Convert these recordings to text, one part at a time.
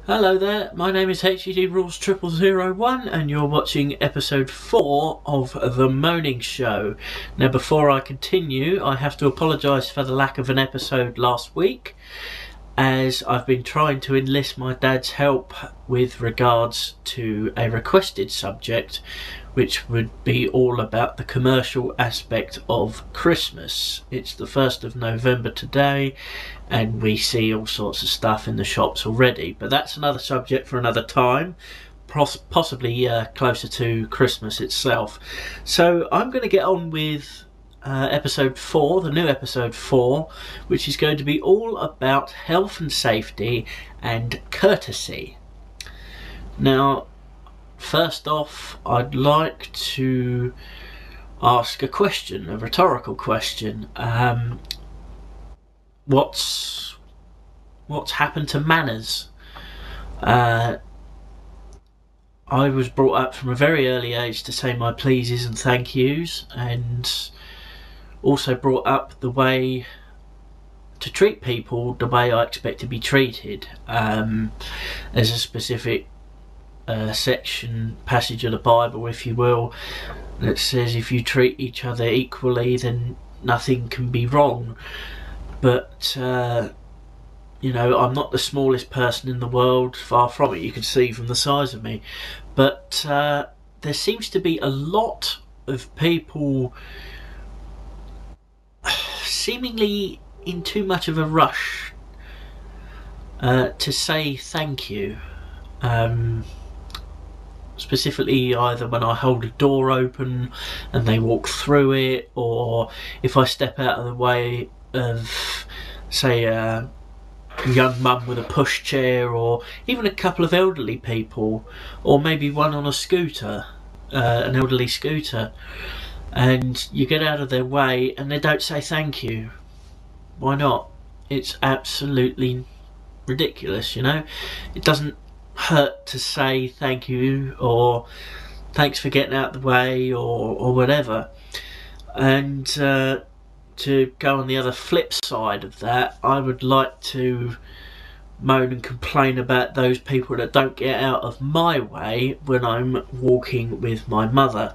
Hello there, my name is HED Rules 0001 and you're watching episode 4 of The Moaning Show. Now before I continue, I have to apologise for the lack of an episode last week, as I've been trying to enlist my dad's help with regards to a requested subject, which would be all about the commercial aspect of Christmas. It's the 1st of November today, and we see all sorts of stuff in the shops already, but that's another subject for another time, possibly closer to Christmas itself. So I'm going to get on with episode 4, the new episode 4, which is going to be all about health and safety and courtesy. Now, first off, I'd like to ask a question, a rhetorical question. What's happened to manners? I was brought up from a very early age to say my pleases and thank yous, and also brought up the way to treat people the way I expect to be treated. There's a specific passage of the Bible, if you will, that says if you treat each other equally, then nothing can be wrong. But you know, I'm not the smallest person in the world, far from it, you can see from the size of me, but there seems to be a lot of people seemingly in too much of a rush to say thank you, specifically either when I hold a door open and they walk through it, or if I step out of the way of, say, a young mum with a pushchair, or even a couple of elderly people, or maybe one on a scooter, an elderly scooter, and you get out of their way and they don't say thank you. Why not? It's absolutely ridiculous, you know. It doesn't hurt to say thank you or thanks for getting out of the way or whatever. And to go on the other flip side of that, I would like to moan and complain about those people that don't get out of my way when I'm walking with my mother.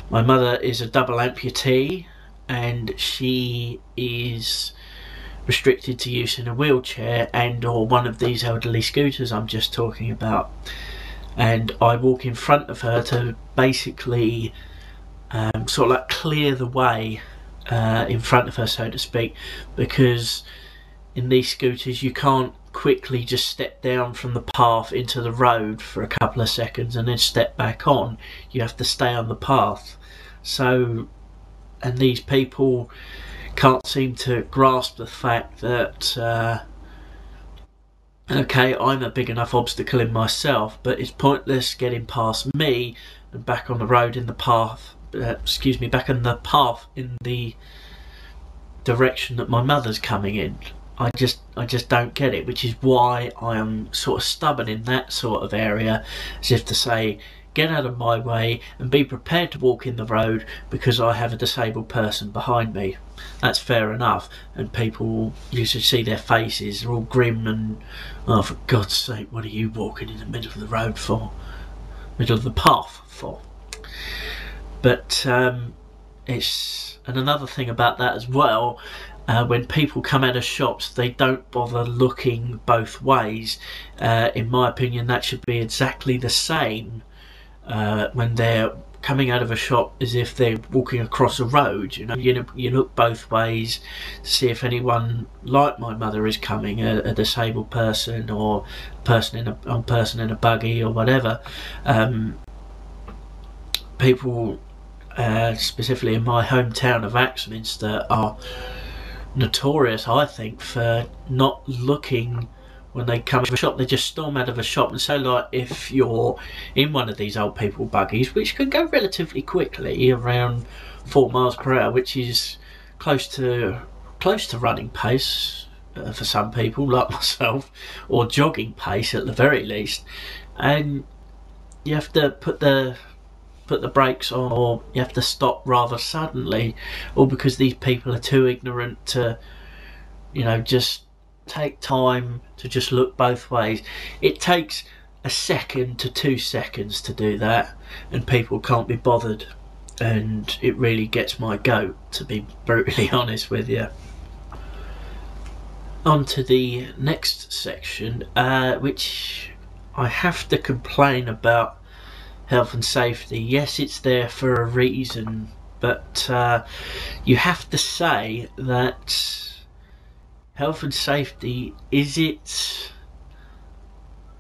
My mother is a double amputee, and she is restricted to use in a wheelchair and or one of these elderly scooters I'm just talking about, and I walk in front of her to basically sort of like clear the way in front of her, so to speak, because in these scooters you can't quickly just step down from the path into the road for a couple of seconds and then step back on. You have to stay on the path. So, and these people can't seem to grasp the fact that okay, I'm a big enough obstacle in myself, but it's pointless getting past me and back on the road in the path, back on the path in the direction that my mother's coming in. I just don't get it, which is why I am sort of stubborn in that sort of area, as if to say, get out of my way and be prepared to walk in the road because I have a disabled person behind me. That's fair enough, and people, you should see their faces, they're all grim and, oh, for God's sake, what are you walking in the middle of the road for? Middle of the path for? But it's, and another thing about that as well, when people come out of shops, they don't bother looking both ways. In my opinion, that should be exactly the same when they're coming out of a shop as if they're walking across a road. You know, you look both ways to see if anyone like my mother is coming, a disabled person or person in a buggy or whatever. People, specifically in my hometown of Axminster, are notorious, I think, for not looking when they come out of a shop. They just storm out of a shop. And so, like, if you're in one of these old people buggies, which can go relatively quickly, around 4 miles per hour, which is close to running pace for some people like myself, or jogging pace at the very least, and you have to put the brakes on, or you have to stop rather suddenly, or because these people are too ignorant to, you know, just take time to just look both ways. It takes a second to 2 seconds to do that, and people can't be bothered, and it really gets my goat, to be brutally honest with you. On to the next section, which I have to complain about health and safety. Yes, it's there for a reason, but you have to say that health and safety, is it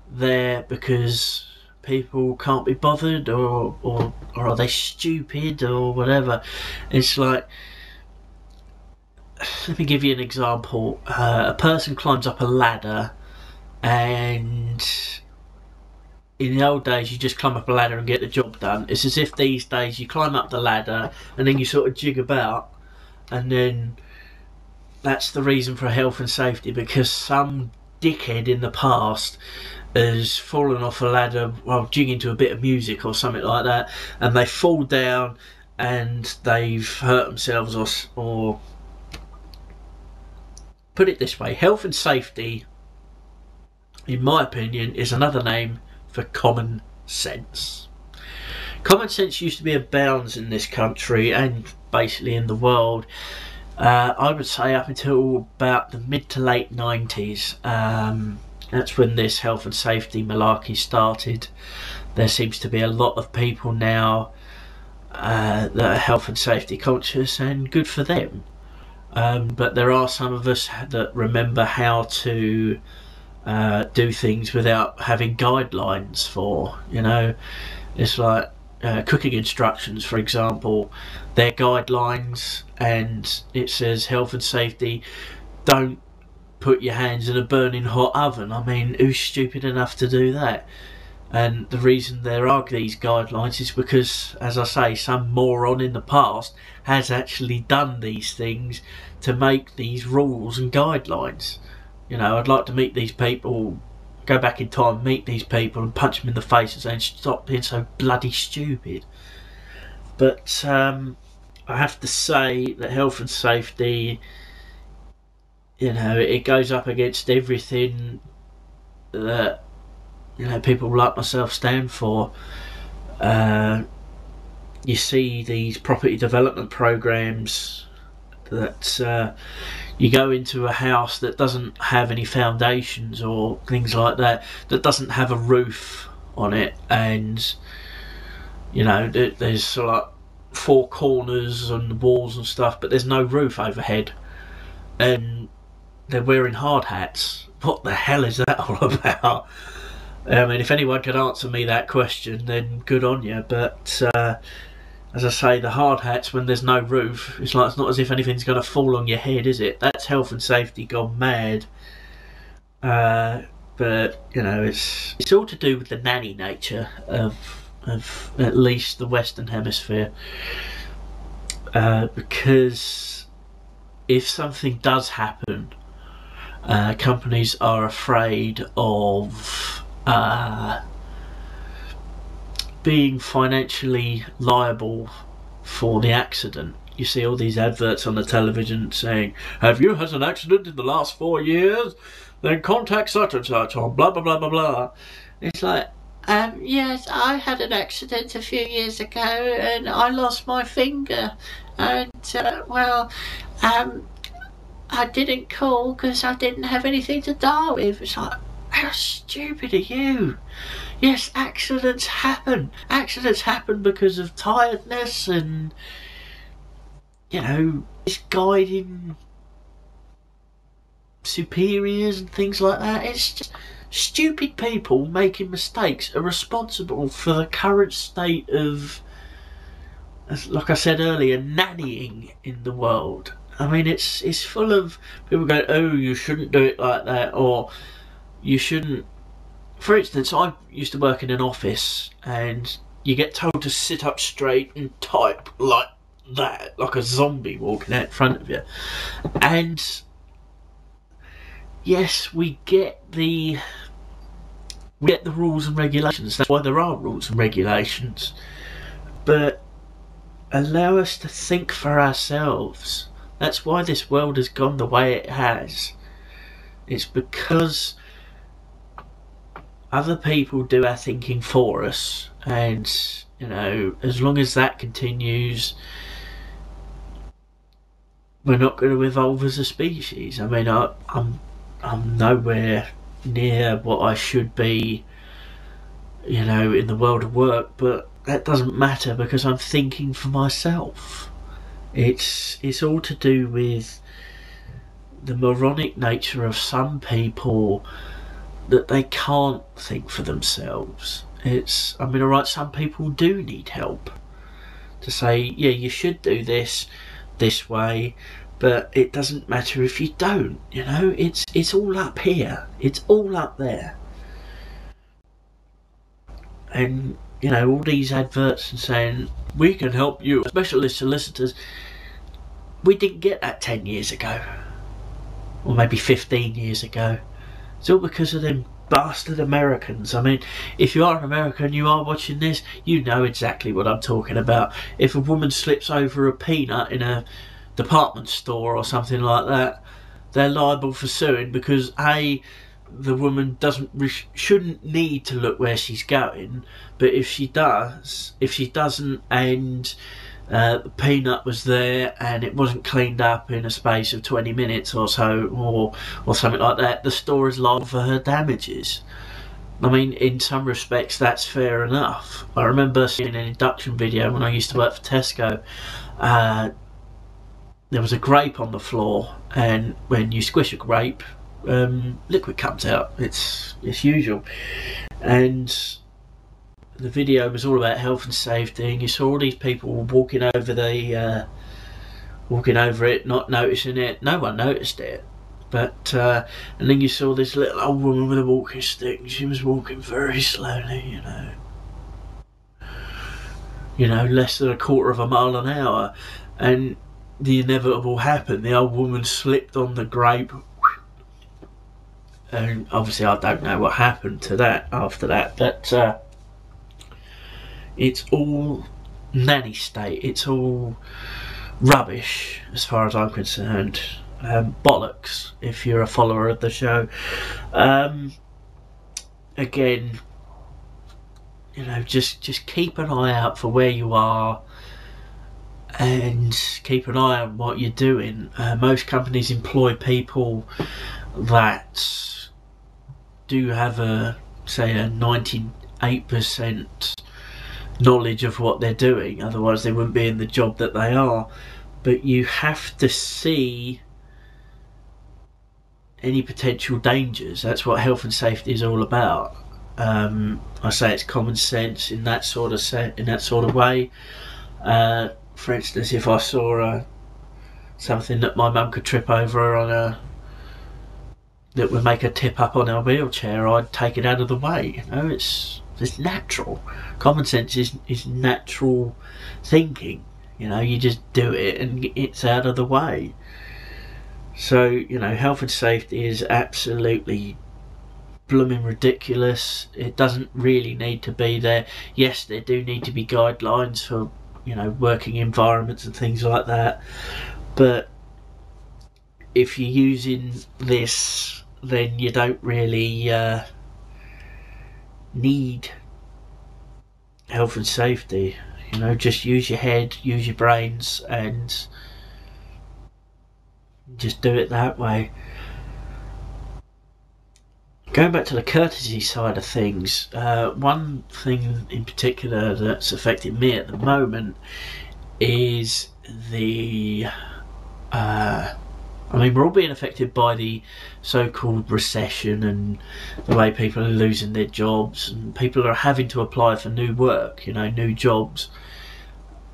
there because people can't be bothered, or are they stupid or whatever? It's like, let me give you an example. A person climbs up a ladder, and in the old days you just climb up a ladder and get the job done. It's as if these days you climb up the ladder and then you sort of jig about, and then that's the reason for health and safety, because some dickhead in the past has fallen off a ladder while jigging to a bit of music or something like that, and they fall down and they've hurt themselves, or put it this way, health and safety, in my opinion, is another name for common sense. Common sense used to be abounds in this country and basically in the world. I would say up until about the mid to late 90s. That's when this health and safety malarkey started. There seems to be a lot of people now that are health and safety conscious, and good for them. But there are some of us that remember how to do things without having guidelines for, you know. It's like cooking instructions, for example. They're guidelines, and it says health and safety, don't put your hands in a burning hot oven. I mean, who's stupid enough to do that? And the reason there are these guidelines is because, as I say, some moron in the past has actually done these things to make these rules and guidelines. You know, I'd like to meet these people, go back in time, meet these people and punch them in the face and say, stop being so bloody stupid. But I have to say that health and safety, you know, it goes up against everything that, you know, people like myself stand for. You see these property development programs that you go into a house that doesn't have any foundations or things like that, that doesn't have a roof on it, and you know, there's sort of like 4 corners and walls and stuff, but there's no roof overhead, and they're wearing hard hats. What the hell is that all about? I mean, if anyone could answer me that question, then good on you. But as I say, the hard hats when there's no roof, it's like, it's not as if anything's going to fall on your head, is it? That's health and safety gone mad. But you know, it's all to do with the nanny nature of at least the Western Hemisphere. Because if something does happen, companies are afraid of being financially liable for the accident. You see all these adverts on the television saying, have you had an accident in the last 4 years? Then contact such and such on blah blah blah blah blah. It's like, yes, I had an accident a few years ago and I lost my finger, and I didn't call because I didn't have anything to die with. It's like, how stupid are you? Yes, accidents happen. Accidents happen because of tiredness and, you know, misguiding superiors and things like that. It's just stupid people making mistakes are responsible for the current state of, like I said earlier, nannying in the world. I mean, it's full of people going, oh, you shouldn't do it like that, or you shouldn't. For instance, I used to work in an office, and you get told to sit up straight and type like that, like a zombie walking out in front of you. And yes, we get the rules and regulations. That's why there are rules and regulations. But allow us to think for ourselves. That's why this world has gone the way it has. It's because other people do our thinking for us, and you know, as long as that continues, we're not going to evolve as a species. I mean, I'm nowhere near what I should be, you know, in the world of work, but that doesn't matter because I'm thinking for myself. It's all to do with the moronic nature of some people, that they can't think for themselves. I mean, alright, some people do need help to say, yeah, you should do this way, but it doesn't matter if you don't, you know, it's all up here, it's all up there. And, you know, all these adverts and saying, we can help you, specialist solicitors, we didn't get that 10 years ago, or maybe 15 years ago. It's all because of them bastard Americans. I mean, if you are an American, you are watching this, you know exactly what I'm talking about. If a woman slips over a peanut in a department store or something like that, they're liable for suing because A, the woman shouldn't need to look where she's going, but if she doesn't, and the peanut was there and it wasn't cleaned up in a space of 20 minutes or so, or something like that, the store is liable for her damages. I mean, in some respects that's fair enough. I remember seeing an induction video when I used to work for Tesco. There was a grape on the floor, and when you squish a grape, liquid comes out. It's usual. And the video was all about health and safety, and you saw all these people walking over it, not noticing it. No one noticed it, but and then you saw this little old woman with a walking stick, and she was walking very slowly, less than a quarter of a mile an hour, and the inevitable happened. The old woman slipped on the grape, and obviously I don't know what happened to that after that, but it's all nanny state. It's all rubbish as far as I'm concerned. Bollocks if you're a follower of the show. Again, just keep an eye out for where you are and keep an eye on what you're doing. Most companies employ people that do have a 98% knowledge of what they're doing, otherwise they wouldn't be in the job that they are. But you have to see any potential dangers. That's what health and safety is all about. I say it's common sense in that sort of way. For instance, if I saw something that my mum could trip over that would make her tip up on her wheelchair, I'd take it out of the way. It's natural. Common sense is natural thinking. You just do it and it's out of the way. So, health and safety is absolutely blooming ridiculous. It doesn't really need to be there. Yes, there do need to be guidelines for, working environments and things like that. But if you're using this, then you don't really need health and safety. Just use your head, use your brains, and just do it that way. Going back to the courtesy side of things, one thing in particular that's affecting me at the moment is we're all being affected by the so-called recession and the way people are losing their jobs, and people are having to apply for new work, new jobs.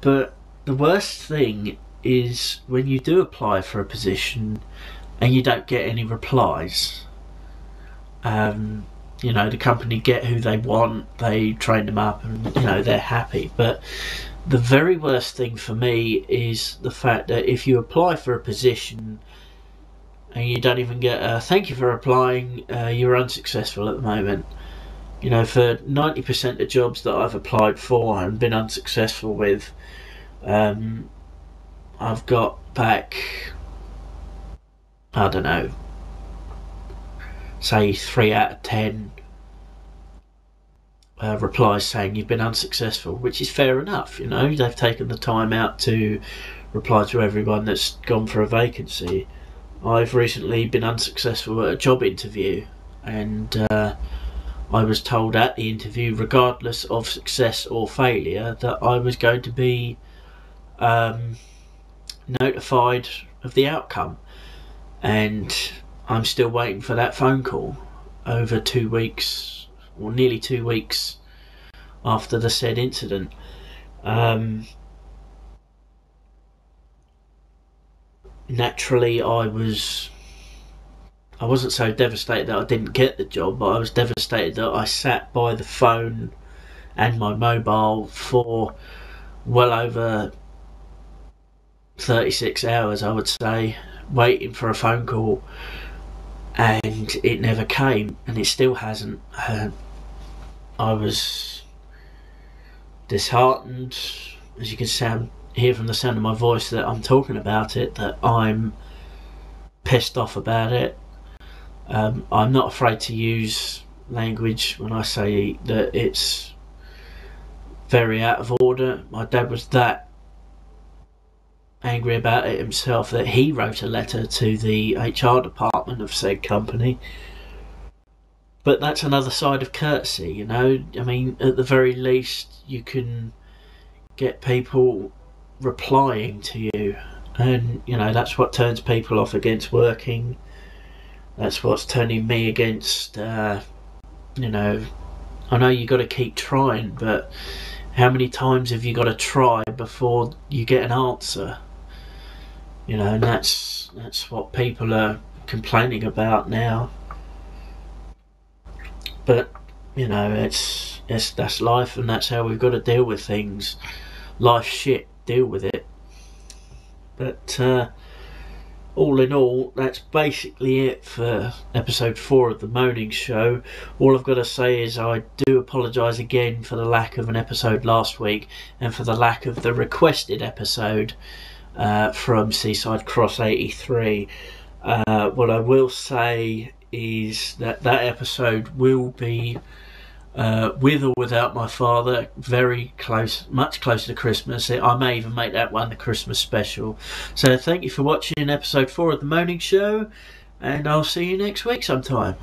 But the worst thing is when you do apply for a position and you don't get any replies. The company get who they want, they train them up, and they're happy. But the very worst thing for me is the fact that if you apply for a position and you don't even get a thank you for applying, you're unsuccessful at the moment. For 90% of jobs that I've applied for and been unsuccessful with, I've got back, I don't know, say 3 out of 10 replies saying you've been unsuccessful, which is fair enough. You know, they've taken the time out to reply to everyone that's gone for a vacancy. I've recently been unsuccessful at a job interview, and I was told at the interview, regardless of success or failure, that I was going to be notified of the outcome, and I'm still waiting for that phone call over 2 weeks, or nearly 2 weeks after the said incident. Naturally, I wasn't so devastated that I didn't get the job, but I was devastated that I sat by the phone and my mobile for well over 36 hours, I would say, waiting for a phone call, and it never came, and it still hasn't. I was disheartened, as you can hear from the sound of my voice that I'm talking about it, that I'm pissed off about it. I'm not afraid to use language when I say that it's very out of order. My dad was that angry about it himself that he wrote a letter to the HR department of said company. But that's another side of courtesy, you know. I mean, at the very least, you can get people replying to you, and you know, that's what turns people off against working. That's what's turning me against, you know, I know you got to keep trying, but how many times have you got to try before you get an answer? You know, and that's what people are complaining about now. But you know, that's life, and that's how we've got to deal with things. Life's shit, deal with it. But all in all, that's basically it for episode 4 of the Moaning Show. All I've got to say is I do apologise again for the lack of an episode last week, and for the lack of the requested episode from Seaside Cross 83. What I will say is that episode will be with or without my father, very close, much closer to Christmas. I may even make that one the Christmas special. So thank you for watching episode 4 of the Moaning Show, and I'll see you next week sometime.